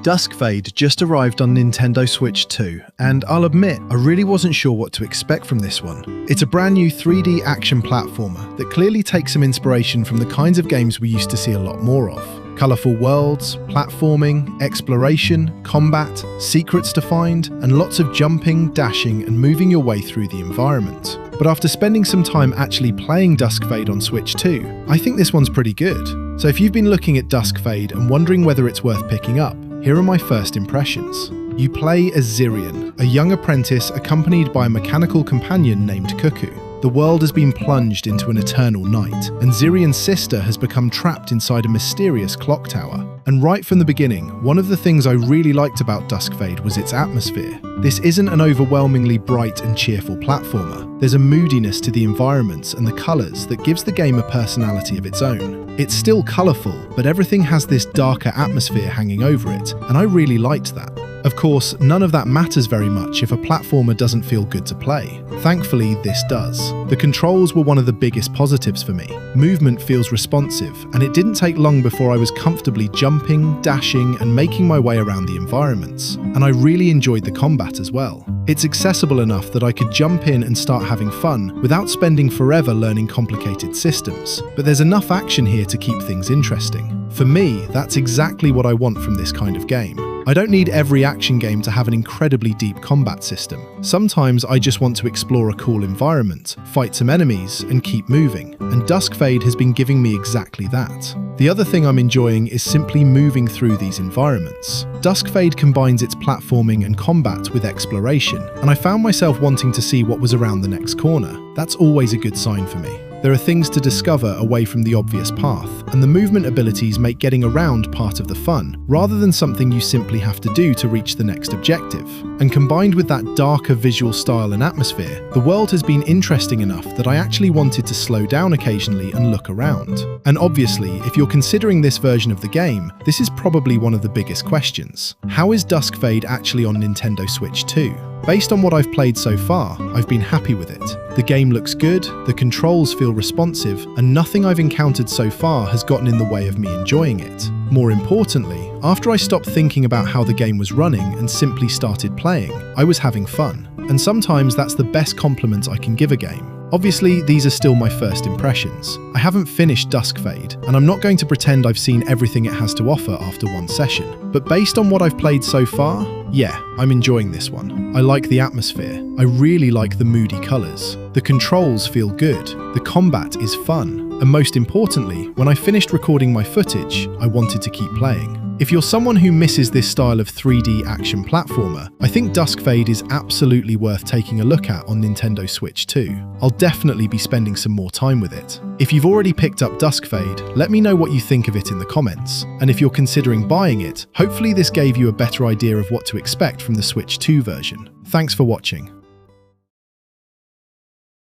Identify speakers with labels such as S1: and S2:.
S1: Duskfade just arrived on Nintendo Switch 2, and I'll admit, I really wasn't sure what to expect from this one. It's a brand new 3D action platformer that clearly takes some inspiration from the kinds of games we used to see a lot more of. Colourful worlds, platforming, exploration, combat, secrets to find, and lots of jumping, dashing, and moving your way through the environment. But after spending some time actually playing Duskfade on Switch 2, I think this one's pretty good. So if you've been looking at Duskfade and wondering whether it's worth picking up, here are my first impressions. You play as Zirian, a young apprentice accompanied by a mechanical companion named Cuckoo. The world has been plunged into an eternal night, and Zirian's sister has become trapped inside a mysterious clock tower. And right from the beginning, one of the things I really liked about Duskfade was its atmosphere. This isn't an overwhelmingly bright and cheerful platformer. There's a moodiness to the environments and the colours that gives the game a personality of its own. It's still colourful, but everything has this darker atmosphere hanging over it, and I really liked that. Of course, none of that matters very much if a platformer doesn't feel good to play. Thankfully, this does. The controls were one of the biggest positives for me. Movement feels responsive, and it didn't take long before I was comfortably jumping, dashing, and making my way around the environments. And I really enjoyed the combat as well. It's accessible enough that I could jump in and start having fun without spending forever learning complicated systems. But there's enough action here to keep things interesting. For me, that's exactly what I want from this kind of game. I don't need every action game to have an incredibly deep combat system. Sometimes I just want to explore a cool environment, fight some enemies, and keep moving. And Duskfade has been giving me exactly that. The other thing I'm enjoying is simply moving through these environments. Duskfade combines its platforming and combat with exploration, and I found myself wanting to see what was around the next corner. That's always a good sign for me. There are things to discover away from the obvious path, and the movement abilities make getting around part of the fun, rather than something you simply have to do to reach the next objective. And combined with that darker visual style and atmosphere, the world has been interesting enough that I actually wanted to slow down occasionally and look around. And obviously, if you're considering this version of the game, this is probably one of the biggest questions. How is Duskfade actually on Nintendo Switch 2? Based on what I've played so far, I've been happy with it. The game looks good, the controls feel responsive, and nothing I've encountered so far has gotten in the way of me enjoying it. More importantly, after I stopped thinking about how the game was running and simply started playing, I was having fun. And sometimes that's the best compliment I can give a game. Obviously, these are still my first impressions. I haven't finished Duskfade, and I'm not going to pretend I've seen everything it has to offer after one session. But based on what I've played so far, yeah, I'm enjoying this one. I like the atmosphere. I really like the moody colours. The controls feel good. The combat is fun. And most importantly, when I finished recording my footage, I wanted to keep playing. If you're someone who misses this style of 3D action platformer, I think Duskfade is absolutely worth taking a look at on Nintendo Switch 2. I'll definitely be spending some more time with it. If you've already picked up Duskfade, let me know what you think of it in the comments. And if you're considering buying it, hopefully this gave you a better idea of what to expect from the Switch 2 version. Thanks for watching.